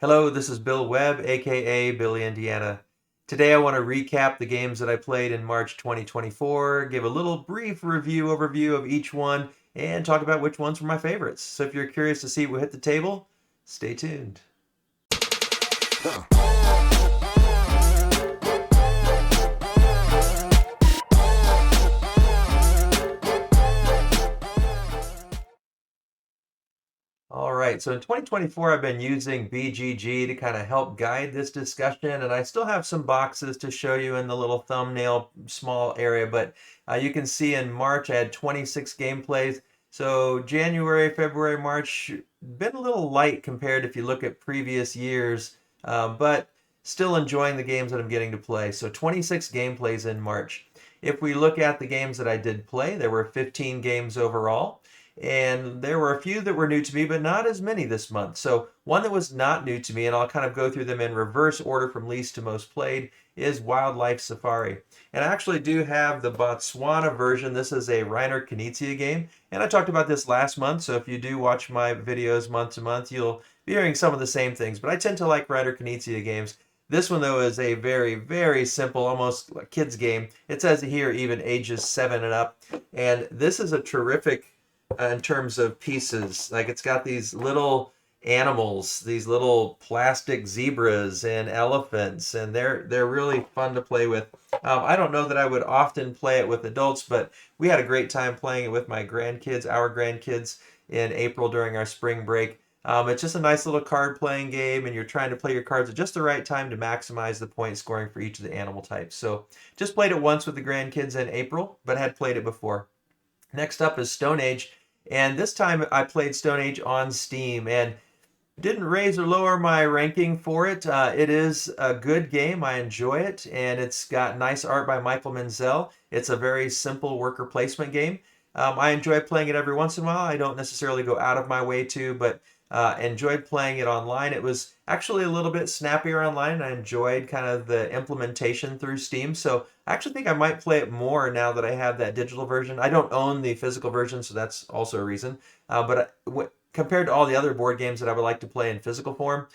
Hello, this is Bill Webb, aka Billy Indiana. Today I want to recap the games that I played in March 2024, give a little brief overview of each one, and talk about which ones were my favorites. So if you're curious to see what hit the table, stay tuned. All right, so in 2024, I've been using BGG to kind of help guide this discussion, and I still have some boxes to show you in the little thumbnail small area, but you can see in March I had 26 gameplays. So January, February, March, been a little light compared if you look at previous years, but still enjoying the games that I'm getting to play. So 26 gameplays in March. If we look at the games that I did play, there were 15 games overall. And there were a few that were new to me, but not as many this month. So one that was not new to me, and I'll kind of go through them in reverse order from least to most played, is Wildlife Safari. And I actually do have the Botswana version. This is a Reiner Knizia game. And I talked about this last month, so if you do watch my videos month to month, you'll be hearing some of the same things. But I tend to like Reiner Knizia games. This one, though, is a very, very simple, almost like kids game. It says here even ages 7 and up. And this is a terrific in terms of pieces. Like it's got these little animals, these little plastic zebras and elephants, and they're really fun to play with. I don't know that I would often play it with adults, but we had a great time playing it with my grandkids, our grandkids, in April during our spring break. It's just a nice little card playing game, and you're trying to play your cards at just the right time to maximize the point scoring for each of the animal types. So just played it once with the grandkids in April, but had played it before. Next up is Stone Age. And this time I played Stone Age on Steam and didn't raise or lower my ranking for it. It is a good game. I enjoy it, and it's got nice art by Michael Menzel. It's a very simple worker placement game. I enjoy playing it every once in a while. I don't necessarily go out of my way to, but enjoyed playing it online. It was actually a little bit snappier online, and I enjoyed kind of the implementation through Steam. So I actually think I might play it more now that I have that digital version. I don't own the physical version, so that's also a reason. Compared to all the other board games that I would like to play in physical form,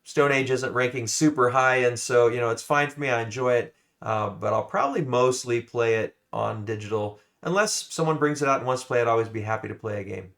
Stone Age isn't ranking super high, and so it's fine for me. I enjoy it, but I'll probably mostly play it on digital. Unless someone brings it out and wants to play it, I'll always be happy to play a game.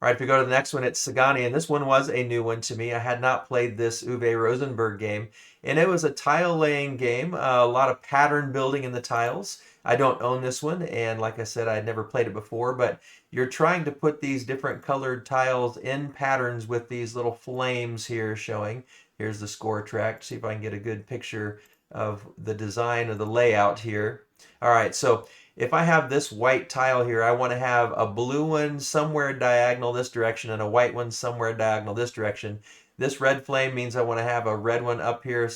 All right, if we go to the next one, it's Sagani, and this one was a new one to me. I had not played this Uwe Rosenberg game, and it was a tile-laying game, a lot of pattern building in the tiles. I don't own this one, and like I said, I had never played it before, but you're trying to put these different colored tiles in patterns with these little flames here showing. Here's the score track. See if I can get a good picture of the design of the layout here. All right, so if I have this white tile here, I want to have a blue one somewhere diagonal this direction and a white one somewhere diagonal this direction. This red flame means I want to have a red one up here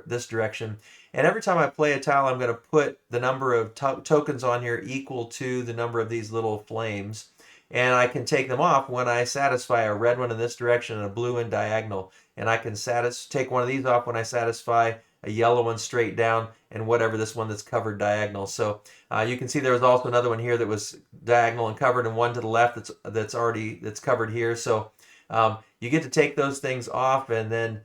this direction. And every time I play a tile, I'm going to put the number of tokens on here equal to the number of these little flames. And I can take them off when I satisfy a red one in this direction and a blue one diagonal. And I can take one of these off when I satisfy a yellow one straight down, and whatever this one that's covered diagonal. So you can see there was also another one here that was diagonal and covered, and one to the left that's covered here. So you get to take those things off, and then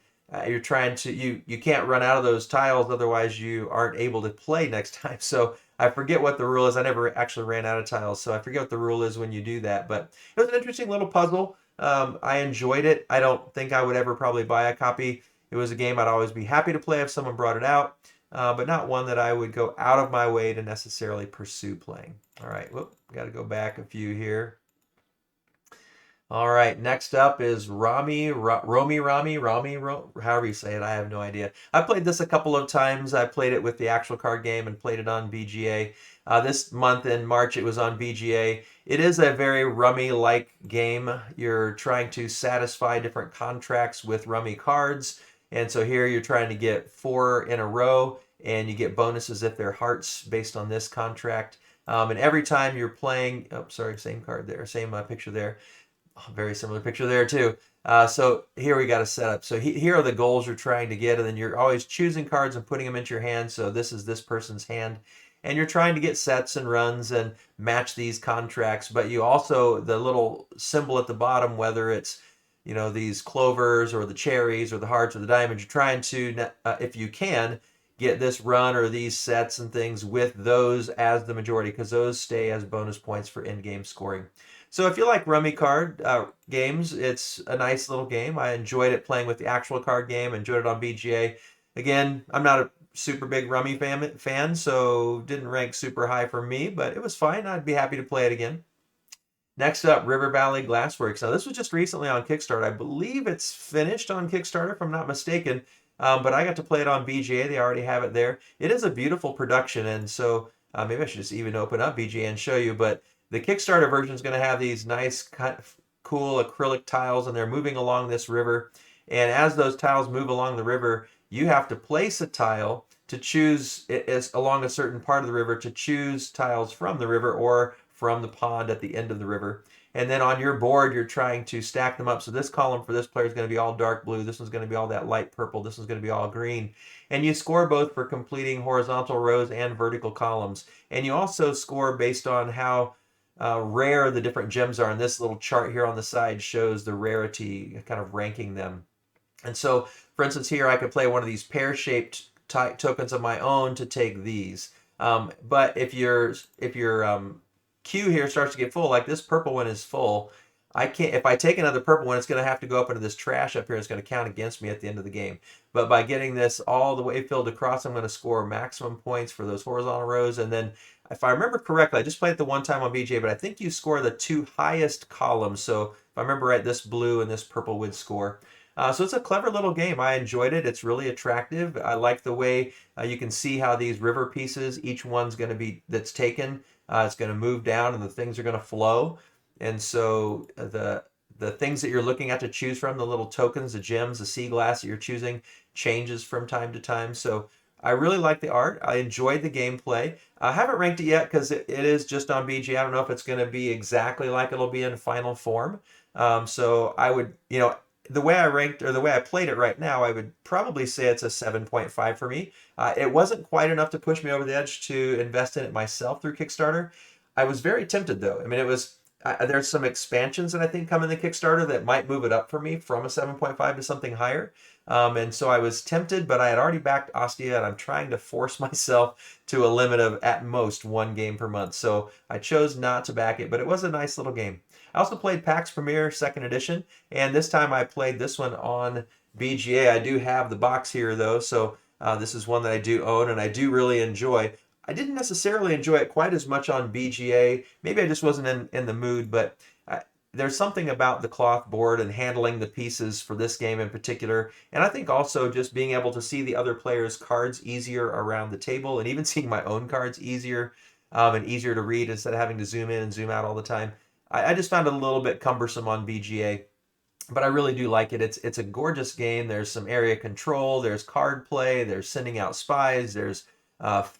you're trying to you can't run out of those tiles, otherwise you aren't able to play next time. So I forget what the rule is. I never actually ran out of tiles, so I forget what the rule is when you do that. But it was an interesting little puzzle. I enjoyed it. I don't think I would ever probably buy a copy. It was a game I'd always be happy to play if someone brought it out, but not one that I would go out of my way to necessarily pursue playing. All right, got to go back a few here. All right, next up is Ramy Ro, however you say it, I have no idea. I played this a couple of times. I played it with the actual card game and played it on BGA. This month in March, it was on BGA. It is a very Rummy-like game. You're trying to satisfy different contracts with Rummy cards. And so here you're trying to get 4 in a row, and you get bonuses if they're hearts based on this contract. And every time you're playing, same card there, same picture there. Very similar picture there too. So here we got a setup. So here are the goals you're trying to get, and then you're always choosing cards and putting them into your hand. So this is this person's hand, and you're trying to get sets and runs and match these contracts. But you also, the little symbol at the bottom, whether it's you know, these clovers or the cherries or the hearts or the diamonds. You're trying to, if you can, get this run or these sets and things with those as the majority, because those stay as bonus points for in-game scoring. So if you like rummy card games, it's a nice little game. I enjoyed it playing with the actual card game, enjoyed it on BGA. Again, I'm not a super big rummy fan, so didn't rank super high for me, but it was fine. I'd be happy to play it again. Next up, River Valley Glassworks. Now, this was just recently on Kickstarter. I believe it's finished on Kickstarter, if I'm not mistaken. But I got to play it on BGA. They already have it there. It is a beautiful production, and so maybe I should just even open up BGA and show you. But the Kickstarter version is going to have these nice, kind of cool acrylic tiles, and they're moving along this river. And as those tiles move along the river, you have to place a tile to choose it as along a certain part of the river to choose tiles from the river or from the pond at the end of the river. And then on your board, you're trying to stack them up. So this column for this player is going to be all dark blue. This one's going to be all that light purple. This one's going to be all green. And you score both for completing horizontal rows and vertical columns. And you also score based on how rare the different gems are. And this little chart here on the side shows the rarity, kind of ranking them. And so, for instance, here I could play one of these pear-shaped tokens of my own to take these. But if your queue here starts to get full, like this purple one is full, I can't, if I take another purple one, it's going to have to go up into this trash up here. It's going to count against me at the end of the game. But by getting this all the way filled across, I'm going to score maximum points for those horizontal rows. And then if I remember correctly, I just played it the one time on BJ, but I think you score the two highest columns. So if I remember right, this blue and this purple would score. So it's a clever little game. I enjoyed it. It's really attractive. I like the way you can see how these river pieces, each one's going to be, that's taken, it's going to move down and the things are going to flow. And so the things that you're looking at to choose from, the little tokens, the gems, the sea glass that you're choosing changes from time to time. So I really like the art. I enjoyed the gameplay. I haven't ranked it yet because it is just on BG. I don't know if it's going to be exactly like it'll be in final form. So I would, you know, the way I ranked or the way I played it right now, I would probably say it's a 7.5 for me. It wasn't quite enough to push me over the edge to invest in it myself through Kickstarter. I was very tempted though. I mean, it was there's some expansions that I think come in the Kickstarter that might move it up for me from a 7.5 to something higher. And so I was tempted, but I had already backed Ostia, and I'm trying to force myself to a limit of at most one game per month. So I chose not to back it, but it was a nice little game. I also played PAX Premiere 2nd Edition, and this time I played this one on BGA. I do have the box here though, so this is one that I do own and I do really enjoy. I didn't necessarily enjoy it quite as much on BGA. Maybe I just wasn't in the mood, but there's something about the cloth board and handling the pieces for this game in particular. And I think also just being able to see the other players' cards easier around the table, and even seeing my own cards easier and easier to read instead of having to zoom in and zoom out all the time. I just found it a little bit cumbersome on BGA, but I really do like it. It's a gorgeous game. There's some area control, there's card play, there's sending out spies, there's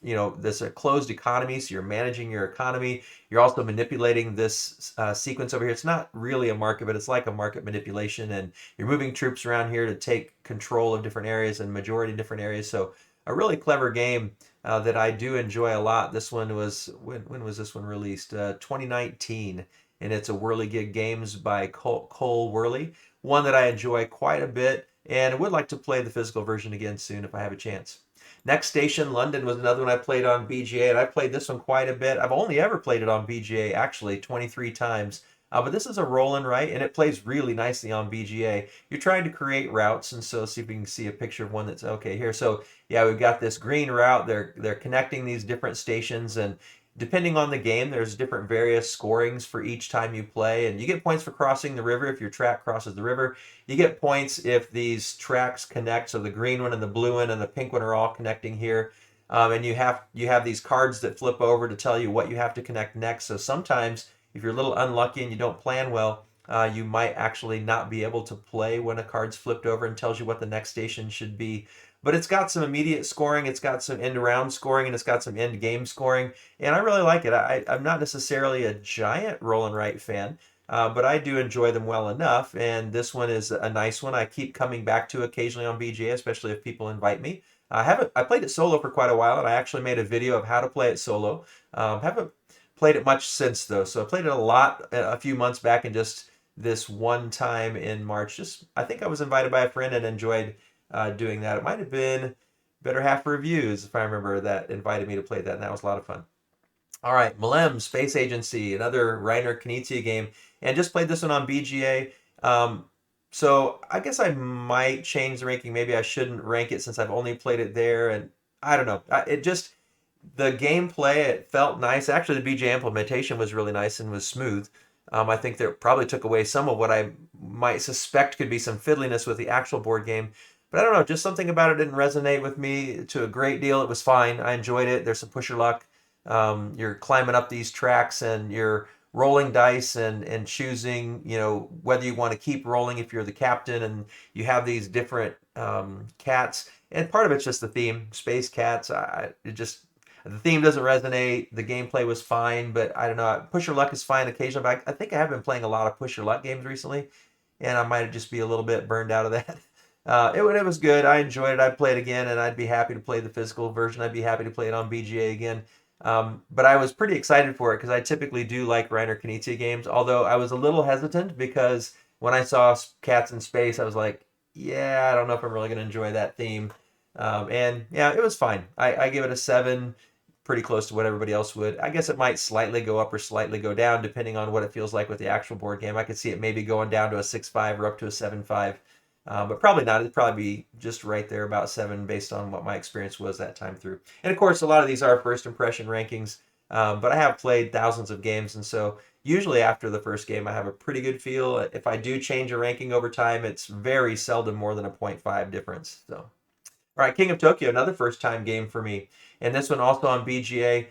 you know, this closed economy, so you're managing your economy. You're also manipulating this sequence over here. It's not really a market, but it's like a market manipulation, and you're moving troops around here to take control of different areas and majority in different areas. So a really clever game that I do enjoy a lot. This one was, when was this one released? 2019, and it's a Whirligig Games by Cole Worley. One that I enjoy quite a bit, and I would like to play the physical version again soon if I have a chance. Next Station London was another one I played on BGA, and I played this one quite a bit. I've only ever played it on BGA, actually, 23 times. But this is a roll and write, and it plays really nicely on BGA. You're trying to create routes, and so see if we can see a picture of one that's okay here. So yeah, we've got this green route. They're connecting these different stations, and depending on the game, there's different various scorings for each time you play, and you get points for crossing the river if your track crosses the river. You get points if these tracks connect, so the green one and the blue one and the pink one are all connecting here. And you have these cards that flip over to tell you what you have to connect next. So sometimes if you're a little unlucky and you don't plan well, you might actually not be able to play when a card's flipped over and tells you what the next station should be. But it's got some immediate scoring, it's got some end-around scoring, and it's got some end-game scoring, and I really like it. I'm not necessarily a giant roll and write fan, but I do enjoy them well enough, and this one is a nice one. I keep coming back to occasionally on BGA, especially if people invite me. I played it solo for quite a while, and I actually made a video of how to play it solo. Haven't played it much since though, so I played it a lot a few months back and just this one time in March. Just I think I was invited by a friend and enjoyed doing that. It might have been Better Half Reviews, if I remember, that invited me to play that, and that was a lot of fun. All right, Malem Space Agency, another Reiner Knizia game, and just played this one on BGA. So I guess I might change the ranking. Maybe I shouldn't rank it since I've only played it there, and I don't know. It just the gameplay, it felt nice. Actually, the BGA implementation was really nice and was smooth. I think that probably took away some of what I might suspect could be some fiddliness with the actual board game. But I don't know, just something about it didn't resonate with me to a great deal. It was fine. I enjoyed it. There's some push your luck. You're climbing up these tracks and you're rolling dice and choosing, whether you want to keep rolling if you're the captain, and you have these different cats. And part of it's just the theme, space cats. The theme doesn't resonate. The gameplay was fine, but I don't know. Push your luck is fine occasionally, but I think I have been playing a lot of push your luck games recently, and I might just be a little bit burned out of that. It was good. I enjoyed it. I'd play it again, and I'd be happy to play the physical version. I'd be happy to play it on BGA again. But I was pretty excited for it because I typically do like Reiner Knizia games, although I was a little hesitant because when I saw Cats in Space, I was like, yeah, I don't know if I'm really going to enjoy that theme. And yeah, it was fine. I give it a 7, pretty close to what everybody else would. I guess it might slightly go up or slightly go down depending on what it feels like with the actual board game. I could see it maybe going down to a 6.5 or up to a 7.5. But probably not. It'd probably be just right there about 7 based on what my experience was that time through. And of course, a lot of these are first impression rankings, but I have played thousands of games, and so usually after the first game, I have a pretty good feel. If I do change a ranking over time, it's very seldom more than a 0.5 difference. So, all right, King of Tokyo, another first time game for me, and this one also on BGA.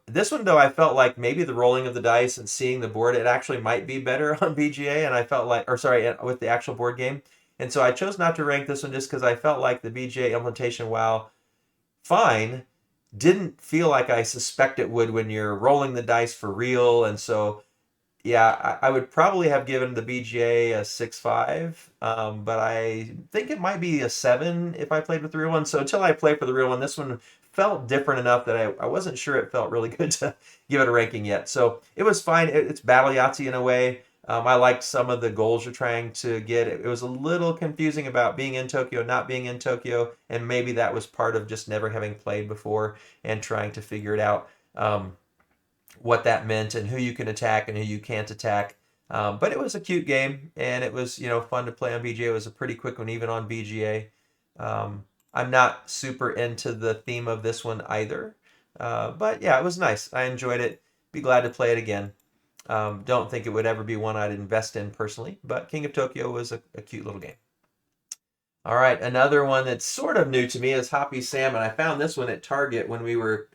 This one, though, I felt like maybe the rolling of the dice and seeing the board, it actually might be better on BGA, and I felt like, or sorry, with the actual board game. And so I chose not to rank this one just because I felt like the BGA implementation, while fine, didn't feel like I suspect it would when you're rolling the dice for real. And so, yeah, I would probably have given the BGA a 6.5, but I think it might be a 7 if I played with the real one. So until I play for the real one, this one felt different enough that I wasn't sure it felt really good to give it a ranking yet. So it was fine. It's Battle Yahtzee in a way. I liked some of the goals you're trying to get. It was a little confusing about being in Tokyo, not being in Tokyo, and maybe that was part of just never having played before and trying to figure it out, what that meant and who you can attack and who you can't attack. But it was a cute game, and it was fun to play on BGA. It was a pretty quick one, even on BGA. I'm not super into the theme of this one either, but yeah, it was nice. I enjoyed it. Be glad to play it again. Don't think it would ever be one I'd invest in personally, but King of Tokyo was a cute little game. All right, another one that's sort of new to me is Hoppy Salmon. I found this one at Target when we were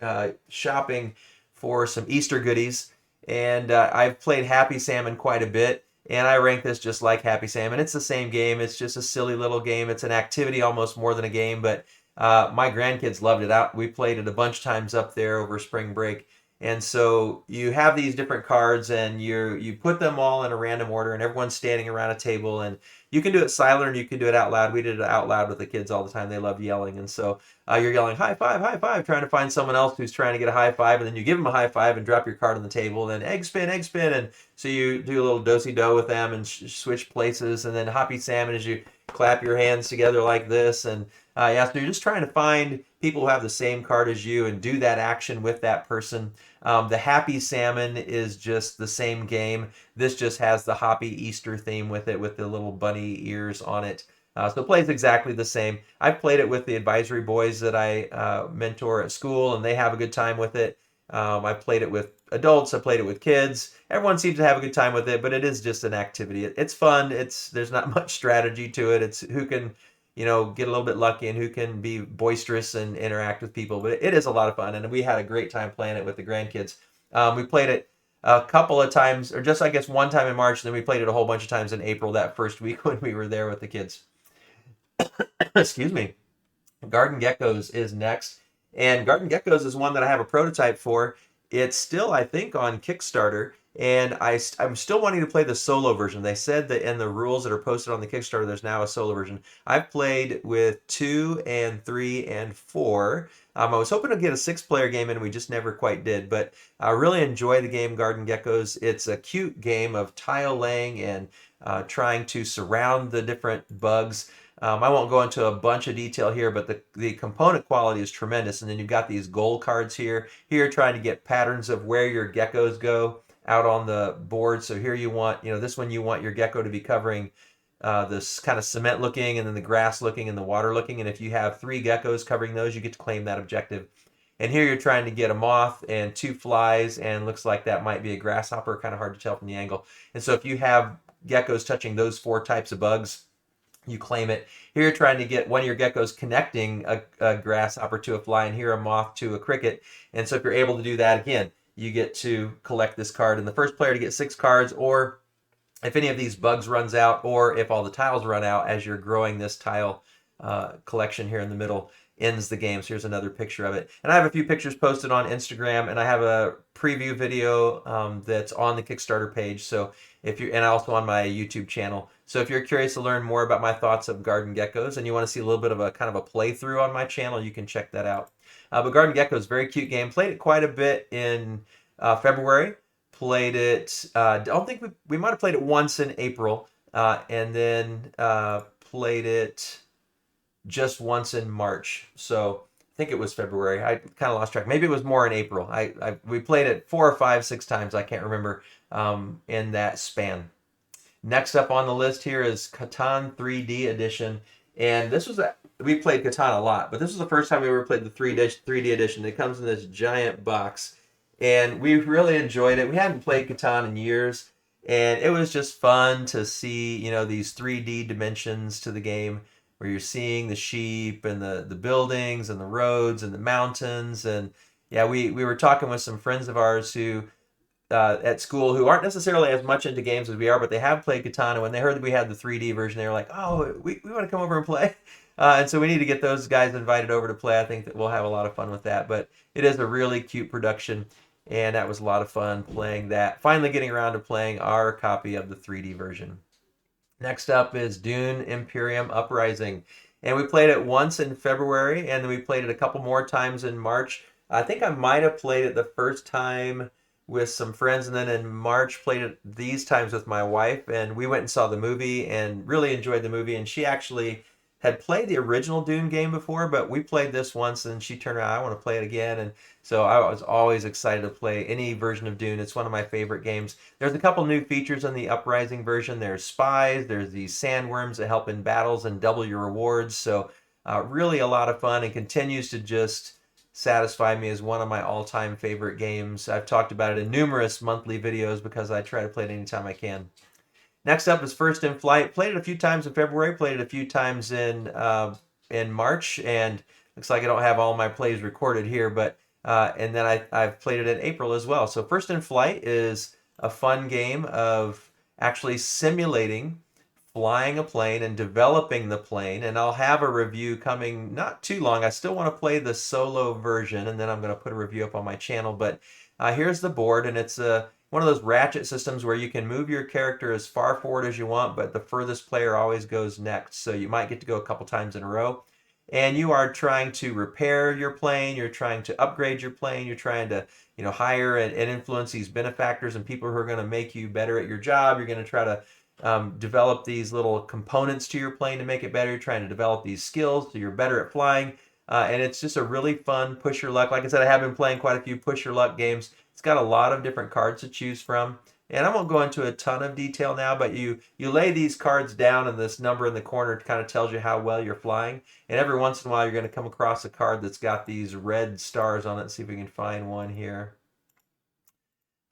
shopping for some Easter goodies, and I've played Happy Salmon quite a bit, and I rank this just like Happy Salmon. It's the same game. It's just a silly little game. It's an activity almost more than a game, but my grandkids loved it. We played it a bunch of times up there over spring break. And so you have these different cards, and you put them all in a random order, and everyone's standing around a table, and you can do it silent or you can do it out loud. We did it out loud with the kids all the time. They loved yelling, and so you're yelling high five, trying to find someone else who's trying to get a high five, and then you give them a high five and drop your card on the table, and then egg spin, and so you do a little do-si-do with them and switch places, and then Hoppy Salmon as you clap your hands together like this, and yeah, so you're just trying to find people who have the same card as you and do that action with that person. The Happy Salmon is just the same game. This just has the Hoppy Easter theme with it, with the little bunny ears on it. So it plays exactly the same. I've played it with the advisory boys that I mentor at school, and they have a good time with it. I played it with adults. I played it with kids. Everyone seems to have a good time with it, but it is just an activity. It's fun. There's not much strategy to it. It's who can get a little bit lucky and who can be boisterous and interact with people. But it is a lot of fun, and we had a great time playing it with the grandkids. We played it a couple of times, or just I guess one time in March, and then we played it a whole bunch of times in April that first week when we were there with the kids. Excuse me. Garden Geckos is next, and Garden Geckos is one that I have a prototype for. It's still, I think, on Kickstarter, And I'm still wanting to play the solo version. They said that in the rules that are posted on the Kickstarter, there's now a solo version. I've played with 2 and 3 and 4. I was hoping to get a 6-player game in, we just never quite did. But I really enjoy the game Garden Geckos. It's a cute game of tile laying and trying to surround the different bugs. I won't go into a bunch of detail here, but the component quality is tremendous. And then you've got these goal cards here. Here, trying to get patterns of where your geckos go out on the board. So here you want, this one you want your gecko to be covering this kind of cement looking, and then the grass looking, and the water looking. And if you have 3 geckos covering those, you get to claim that objective. And here you're trying to get a moth and 2 flies, and looks like that might be a grasshopper, kind of hard to tell from the angle. And so if you have geckos touching those 4 types of bugs, you claim it. Here you're trying to get one of your geckos connecting a grasshopper to a fly, and here a moth to a cricket. And so if you're able to do that, again, you get to collect this card. And the first player to get 6 cards, or if any of these bugs runs out, or if all the tiles run out as you're growing this tile collection here in the middle, ends the game. So here's another picture of it. And I have a few pictures posted on Instagram, and I have a preview video that's on the Kickstarter page. So and also on my YouTube channel. So if you're curious to learn more about my thoughts of Garden Geckos, and you want to see a little bit of a kind of a playthrough on my channel, you can check that out. But Garden Geckos, very cute game. Played it quite a bit in February. Played it, I don't think we might have played it once in April, and then played it just once in March. So I think it was February. I kind of lost track. Maybe it was more in April. We played it 4 or 5, 6 times. I can't remember in that span. Next up on the list here is Katon 3D edition. And this was we played Katon a lot, but this was the first time we ever played the 3D edition. It comes in this giant box, and we really enjoyed it. We hadn't played Katon in years, and it was just fun to see, these 3D dimensions to the game, where you're seeing the sheep and the buildings and the roads and the mountains. And yeah, we were talking with some friends of ours who at school who aren't necessarily as much into games as we are, but they have played Katon. And when they heard that we had the 3D version, they were like, oh, we want to come over and play. And so we need to get those guys invited over to play. I think that we'll have a lot of fun with that. But it is a really cute production, and that was a lot of fun playing that. Finally getting around to playing our copy of the 3D version. Next up is Dune, Imperium, Uprising. And we played it once in February, and then we played it a couple more times in March. I think I might have played it the first time with some friends, and then in March played it these times with my wife, and we went and saw the movie and really enjoyed the movie. And she actually had played the original Dune game before, but we played this once, and she turned around, I want to play it again. And so I was always excited to play any version of Dune. It's one of my favorite games. There's a couple new features in the Uprising version. There's spies, there's these sandworms that help in battles and double your rewards. So really a lot of fun, and continues to just satisfy me as one of my all-time favorite games. I've talked about it in numerous monthly videos because I try to play it anytime I can. Next up is First in Flight. Played it a few times in February, played it a few times in March, and looks like I don't have all my plays recorded here, but and then I've played it in April as well. So First in Flight is a fun game of actually simulating flying a plane and developing the plane, and I'll have a review coming not too long. I still want to play the solo version, and then I'm going to put a review up on my channel. But here's the board, and it's one of those ratchet systems where you can move your character as far forward as you want, but the furthest player always goes next. So you might get to go a couple times in a row. And you are trying to repair your plane, you're trying to upgrade your plane, you're trying to hire and influence these benefactors and people who are going to make you better at your job. You're going to try to develop these little components to your plane to make it better. You're trying to develop these skills so you're better at flying. And it's just a really fun push your luck. Like I said, I have been playing quite a few push your luck games. It's got a lot of different cards to choose from. And I won't go into a ton of detail now, but you lay these cards down, and this number in the corner kind of tells you how well you're flying. And every once in a while, you're going to come across a card that's got these red stars on it. Let's see if we can find one here.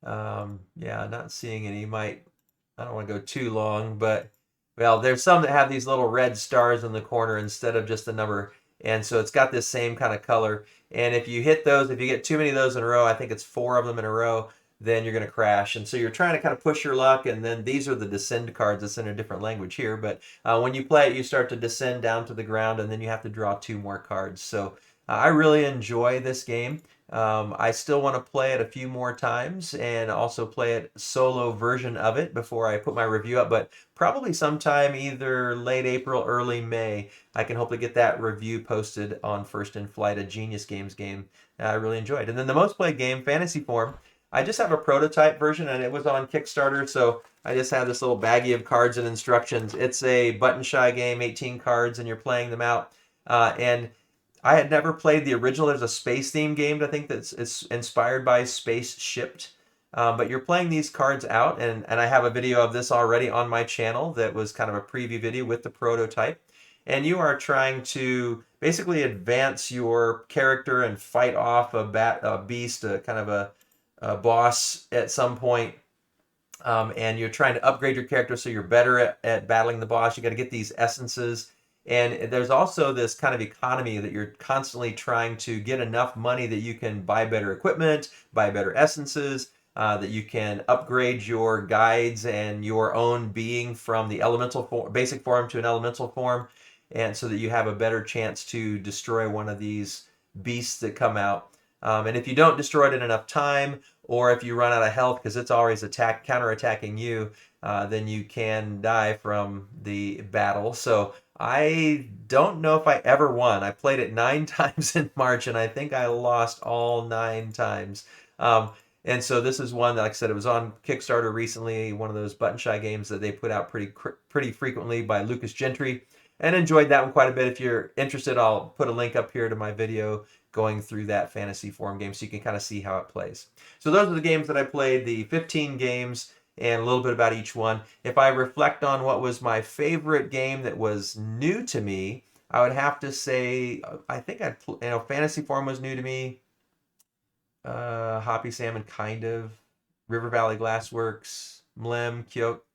Yeah, not seeing any. I don't want to go too long, but well, there's some that have these little red stars in the corner instead of just the number. And so it's got this same kind of color. And if you hit those, if you get too many of those in a row, I think it's 4 of them in a row, then you're going to crash. And so you're trying to kind of push your luck. And then these are the descend cards. It's in a different language here. But when you play it, you start to descend down to the ground, and then you have to draw 2 more cards. So I really enjoy this game. I still want to play it a few more times and also play it solo version of it before I put my review up, but probably sometime either late April, early May, I can hopefully get that review posted on First in Flight, a Genius Games game I really enjoyed. And then the most played game, Fantasy Form, I just have a prototype version and it was on Kickstarter, so I just have this little baggie of cards and instructions. It's a button shy game, 18 cards, and you're playing them out. And I had never played the original. There's a space theme game, I think, that's it's inspired by Space Shipped. But you're playing these cards out, and I have a video of this already on my channel that was kind of a preview video with the prototype. And you are trying to basically advance your character and fight off a beast, a kind of a boss at some point. And you're trying to upgrade your character so you're better at battling the boss. You got to get these essences. And there's also this kind of economy that you're constantly trying to get enough money that you can buy better equipment, buy better essences, that you can upgrade your guides and your own being from the basic form to an elemental form, and so that you have a better chance to destroy one of these beasts that come out. And if you don't destroy it in enough time, or if you run out of health because it's always counterattacking you, then you can die from the battle. So I don't know if I ever won. I played it 9 times in March, and I think I lost all 9 times. And so this is one that, like I said, it was on Kickstarter recently, one of those button shy games that they put out pretty frequently by Lucas Gentry, and enjoyed that one quite a bit. If you're interested, I'll put a link up here to my video going through that Fantasy Form game so you can kind of see how it plays. So those are the games that I played, the 15 games, and a little bit about each one. If I reflect on what was my favorite game that was new to me, I would have to say, I think Fantasy Form was new to me. Hoppy, Salmon, kind of. River Valley Glassworks, Mlem,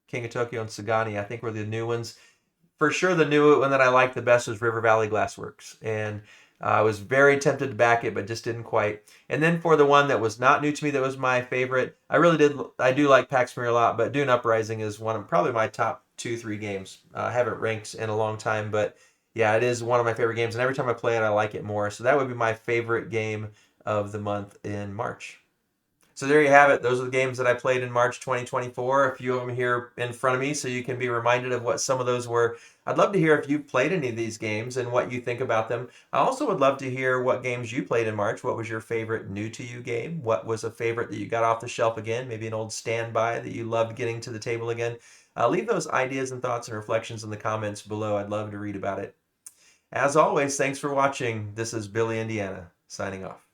King of Tokyo, and Sagani, I think were the new ones. For sure, the new one that I liked the best was River Valley Glassworks. And I was very tempted to back it, but just didn't quite. And then for the one that was not new to me, that was my favorite, I do like PAX Premiere a lot, but Dune Uprising is one of probably my top 2-3 games. I haven't ranked in a long time, but yeah, it is one of my favorite games. And every time I play it, I like it more. So that would be my favorite game of the month in March. So there you have it. Those are the games that I played in March 2024. A few of them here in front of me so you can be reminded of what some of those were. I'd love to hear if you've played any of these games and what you think about them. I also would love to hear what games you played in March. What was your favorite new to you game? What was a favorite that you got off the shelf again? Maybe an old standby that you loved getting to the table again. Leave those ideas and thoughts and reflections in the comments below. I'd love to read about it. As always, thanks for watching. This is Billy, Indiana, signing off.